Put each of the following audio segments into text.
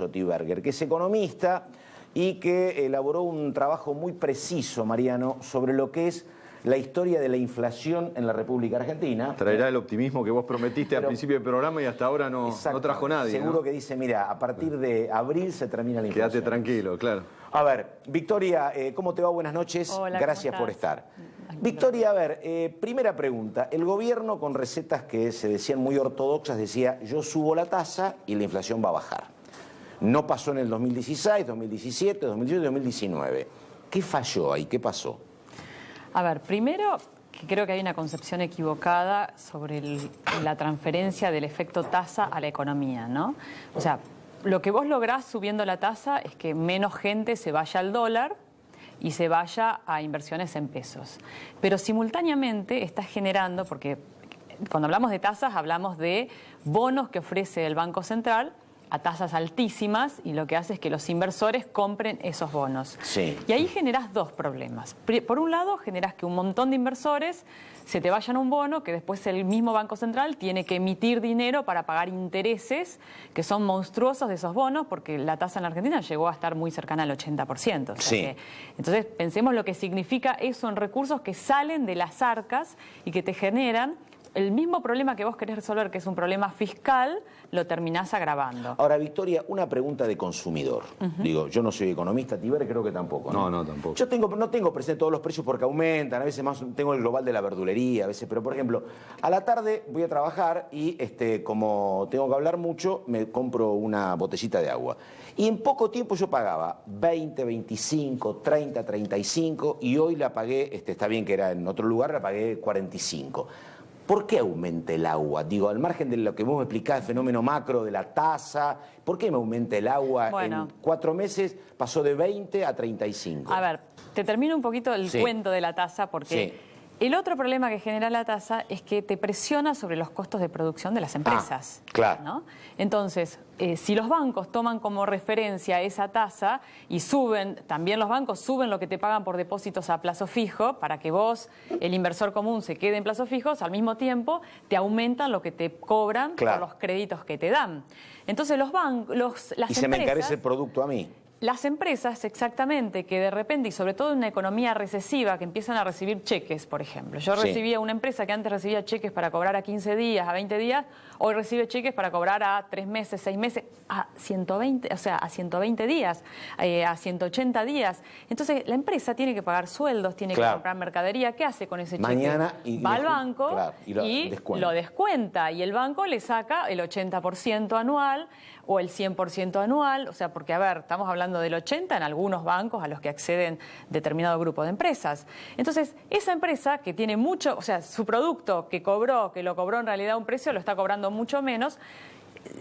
Tiberger, que es economista y que elaboró un trabajo muy preciso, Mariano, sobre lo que es la historia de la inflación en la República Argentina. Traerá el optimismo que vos prometiste al principio del programa y hasta ahora no trajo nadie. Seguro, ¿no? Que dice, mira, a partir de abril se termina la inflación. Quédate tranquilo, claro. A ver, Victoria, ¿cómo te va? Buenas noches. Hola, gracias por estar. Victoria, a ver, primera pregunta. El gobierno, con recetas que se decían muy ortodoxas, decía, yo subo la tasa y la inflación va a bajar. No pasó en el 2016, 2017, 2018, 2019. ¿Qué falló ahí? ¿Qué pasó? A ver, primero, que creo que hay una concepción equivocada sobre la transferencia del efecto tasa a la economía, ¿no? O sea, lo que vos lográs subiendo la tasa es que menos gente se vaya al dólar y se vaya a inversiones en pesos. Pero simultáneamente estás generando, porque cuando hablamos de tasas hablamos de bonos que ofrece el Banco Central a tasas altísimas, y lo que hace es que los inversores compren esos bonos. Sí. Y ahí generás dos problemas. Por un lado, generás que un montón de inversores se te vayan a un bono que después el mismo Banco Central tiene que emitir dinero para pagar intereses que son monstruosos de esos bonos, porque la tasa en la Argentina llegó a estar muy cercana al 80%. O sea Sí. Entonces, pensemos lo que significa eso en recursos que salen de las arcas y que te generan el mismo problema que vos querés resolver, que es un problema fiscal, lo terminás agravando. Ahora, Victoria, una pregunta de consumidor. Digo, yo no soy economista, Tiber creo que tampoco. No, tampoco. Yo no tengo presente todos los precios porque aumentan, a veces más tengo el global de la verdulería, a veces, pero por ejemplo, a la tarde voy a trabajar y como tengo que hablar mucho, me compro una botellita de agua. Y en poco tiempo yo pagaba 20, 25, 30, 35 y hoy la pagué, está bien que era en otro lugar, la pagué 45. ¿Por qué aumenta el agua? Digo, al margen de lo que vos me explicás, el fenómeno macro de la tasa, ¿por qué me aumenta el agua? Bueno. En 4 meses pasó de 20 a 35. A ver, te termino un poquito el cuento de la tasa, porque el otro problema que genera la tasa es que te presiona sobre los costos de producción de las empresas. Claro. ¿No? Entonces, si los bancos toman como referencia esa tasa y también los bancos suben lo que te pagan por depósitos a plazo fijo, para que vos, el inversor común, se quede en plazos fijos, al mismo tiempo te aumentan lo que te cobran por los créditos que te dan. Entonces, las y se me encarece el producto a mí. Las empresas, exactamente, que de repente, y sobre todo en una economía recesiva, que empiezan a recibir cheques, por ejemplo. Yo recibía una empresa que antes recibía cheques para cobrar a 15 días, a 20 días, hoy recibe cheques para cobrar a 3 meses, 6 meses, a 120, o sea, a 120 días, a 180 días. Entonces, la empresa tiene que pagar sueldos, tiene que comprar mercadería. ¿Qué hace con ese cheque? Mañana va al banco y lo descuenta. Y el banco le saca el 80% anual o el 100% anual. O sea, porque, a ver, estamos hablando del 80% en algunos bancos a los que acceden determinado grupo de empresas. Entonces, esa empresa que tiene mucho, o sea, su producto que lo cobró en realidad a un precio, lo está cobrando mucho menos,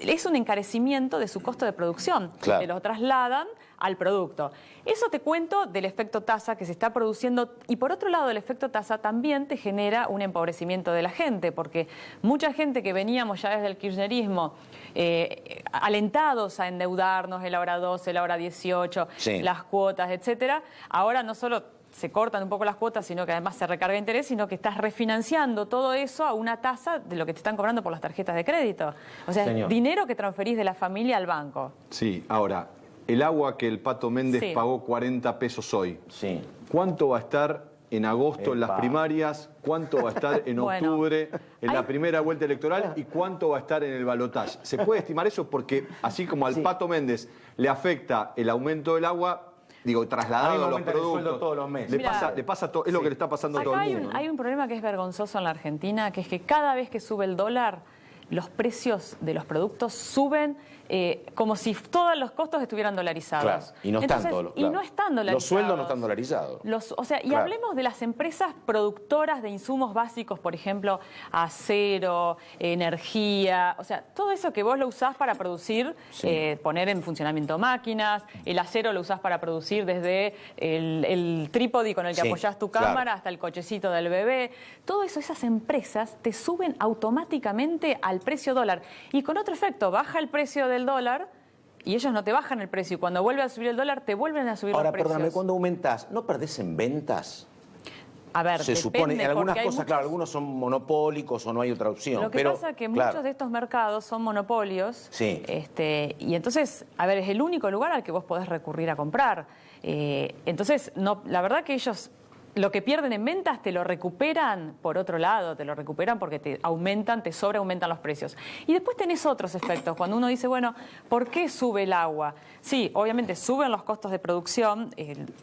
es un encarecimiento de su costo de producción. Claro. Te lo trasladan al producto. Eso te cuento del efecto tasa que se está produciendo, y por otro lado el efecto tasa también te genera un empobrecimiento de la gente, porque mucha gente que veníamos ya desde el kirchnerismo alentados a endeudarnos, el ahora 12, el ahora 18, las cuotas, etcétera, ahora no solo se cortan un poco las cuotas, sino que además se recarga interés, sino que estás refinanciando todo eso a una tasa de lo que te están cobrando por las tarjetas de crédito. O sea, dinero que transferís de la familia al banco. Sí, ahora, el agua que el Pato Méndez pagó 40 pesos hoy, ¿cuánto va a estar en agosto en las primarias? ¿Cuánto va a estar en octubre en la primera vuelta electoral? ¿Y cuánto va a estar en el balotaje? ¿Se puede estimar eso? Porque así como al Pato Méndez le afecta el aumento del agua, digo, trasladado a los productos, todos los meses. Le pasa todo, es lo que le está pasando a todo el mundo. Hay un problema que es vergonzoso en la Argentina, que es que cada vez que sube el dólar, los precios de los productos suben como si todos los costos estuvieran dolarizados. Claro. Y no están todos. Y no están dolarizados. Los sueldos no están dolarizados. Y hablemos de las empresas productoras de insumos básicos, por ejemplo, acero, energía, o sea, todo eso que vos lo usás para producir, poner en funcionamiento máquinas, el acero lo usás para producir desde el trípode con el que apoyás tu cámara hasta el cochecito del bebé. Todo eso, esas empresas te suben automáticamente al precio dólar. Y con otro efecto, baja el precio del dólar y ellos no te bajan el precio. Y cuando vuelve a subir el dólar, te vuelven a subir los precios. Ahora, perdóname, cuando aumentás, ¿no perdés en ventas? A ver, se supone, en algunas cosas, muchos... claro, algunos son monopólicos o no hay otra opción. Lo que pasa es que muchos de estos mercados son monopolios. Sí. Y entonces, a ver, es el único lugar al que vos podés recurrir a comprar. Entonces, no, la verdad que ellos... Lo que pierden en ventas te lo recuperan por otro lado, te lo recuperan porque te aumentan, te sobreaumentan los precios. Y después tenés otros efectos. Cuando uno dice, bueno, ¿por qué sube el agua? Sí, obviamente suben los costos de producción,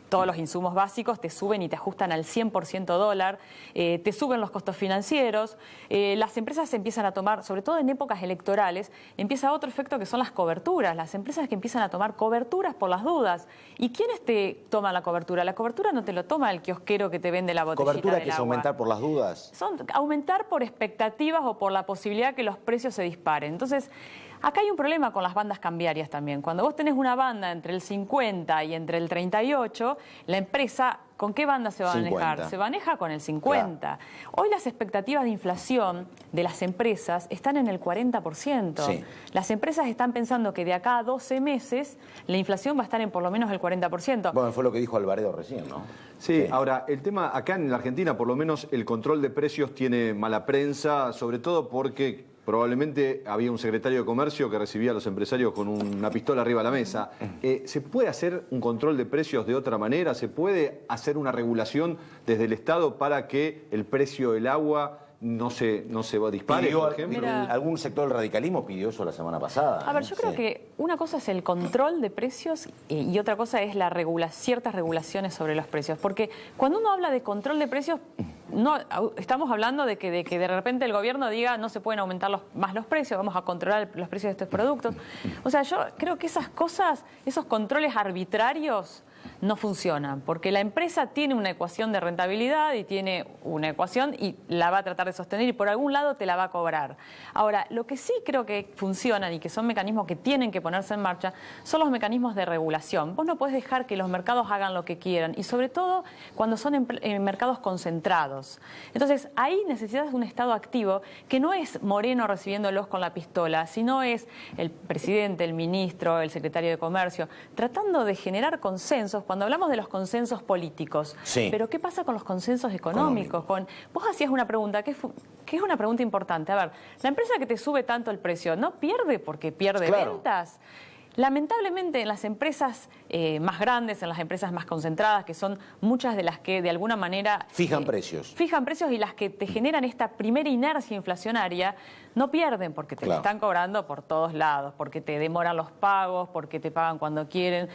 todos los insumos básicos te suben y te ajustan al 100% dólar, te suben los costos financieros, las empresas empiezan a tomar, sobre todo en épocas electorales, empieza otro efecto que son las coberturas. Las empresas que empiezan a tomar coberturas por las dudas. ¿Y quiénes te toman la cobertura? La cobertura no te lo toma el kiosquero que te vende la botellita ¿Cobertura del que es agua. aumentar por las dudas? Son aumentar por expectativas o por la posibilidad que los precios se disparen. Entonces, acá hay un problema con las bandas cambiarias también. Cuando vos tenés una banda entre el 50 y entre el 38, la empresa, ¿con qué banda se va a manejar? 50. Se maneja con el 50. Claro. Hoy las expectativas de inflación de las empresas están en el 40%. Sí. Las empresas están pensando que de acá a 12 meses la inflación va a estar en por lo menos el 40%. Bueno, fue lo que dijo Alvarado recién, ¿no? Sí, ahora, el tema acá en la Argentina, por lo menos el control de precios tiene mala prensa, sobre todo porque probablemente había un secretario de Comercio que recibía a los empresarios con una pistola arriba de la mesa. ¿Se puede hacer un control de precios de otra manera? ¿Se puede hacer una regulación desde el Estado para que el precio del agua no se dispare, por ejemplo? Mira, algún sector del radicalismo pidió eso la semana pasada. A ver, yo creo que una cosa es el control de precios y otra cosa es ciertas regulaciones sobre los precios. Porque cuando uno habla de control de precios, no estamos hablando de que de repente el gobierno diga no se pueden aumentar más los precios, vamos a controlar los precios de estos productos. O sea, yo creo que esas cosas, esos controles arbitrarios no funcionan, porque la empresa tiene una ecuación de rentabilidad y tiene una ecuación y la va a tratar de sostener y por algún lado te la va a cobrar. Ahora, lo que sí creo que funcionan y que son mecanismos que tienen que ponerse en marcha son los mecanismos de regulación. Vos no podés dejar que los mercados hagan lo que quieran y sobre todo cuando son en mercados concentrados. Entonces, ahí necesitas un Estado activo que no es Moreno recibiéndolos con la pistola, sino es el presidente, el ministro, el secretario de Comercio, tratando de generar consensos. Cuando hablamos de los consensos políticos, sí. Pero ¿qué pasa con los consensos económicos? Vos hacías una pregunta que es una pregunta importante. A ver, la empresa que te sube tanto el precio, ¿no pierde porque pierde ventas? Lamentablemente en las empresas más grandes, en las empresas más concentradas, que son muchas de las que de alguna manera... Fijan precios. Fijan precios y las que te generan esta primera inercia inflacionaria, no pierden porque te lo están cobrando por todos lados, porque te demoran los pagos, porque te pagan cuando quieren.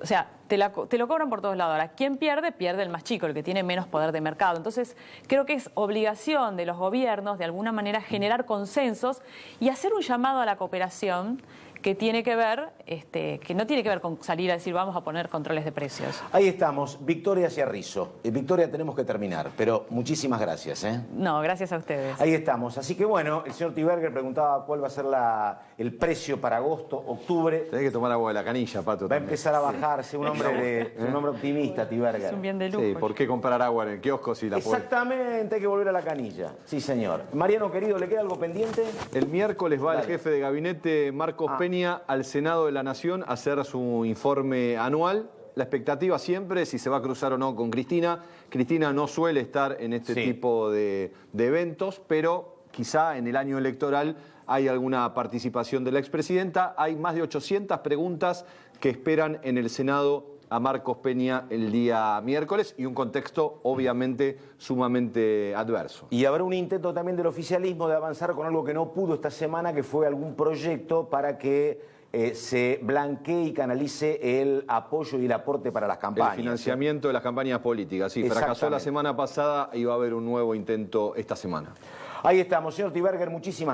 O sea, te lo cobran por todos lados. Ahora, ¿quién pierde? Pierde el más chico, el que tiene menos poder de mercado. Entonces, creo que es obligación de los gobiernos, de alguna manera, generar consensos y hacer un llamado a la cooperación que tiene que ver, que no tiene que ver con salir a decir vamos a poner controles de precios. Ahí estamos, Victoria Ciarrizo. Victoria, tenemos que terminar, pero muchísimas gracias. No, gracias a ustedes. Ahí estamos. Así que bueno, el señor Tiberger preguntaba cuál va a ser el precio para agosto, octubre. Tenés que tomar agua de la canilla, Pato. Va a empezar a bajarse, un hombre optimista, Tiberger. Es un bien de lujo. Sí, ¿por qué comprar agua en el kiosco si la podés? Exactamente, hay que volver a la canilla. Sí, señor. Mariano, querido, ¿le queda algo pendiente? El miércoles va el jefe de gabinete, Marcos Peña, al Senado de la Nación a hacer su informe anual. La expectativa siempre es si se va a cruzar o no con Cristina. Cristina no suele estar en este tipo de eventos, pero quizá en el año electoral hay alguna participación de la expresidenta. Hay más de 800 preguntas que esperan en el Senado a Marcos Peña el día miércoles y un contexto obviamente sumamente adverso. Y habrá un intento también del oficialismo de avanzar con algo que no pudo esta semana, que fue algún proyecto para que se blanquee y canalice el apoyo y el aporte para las campañas. El financiamiento de las campañas políticas. Sí, fracasó la semana pasada y va a haber un nuevo intento esta semana. Ahí estamos, señor Tiberger, muchísimas gracias.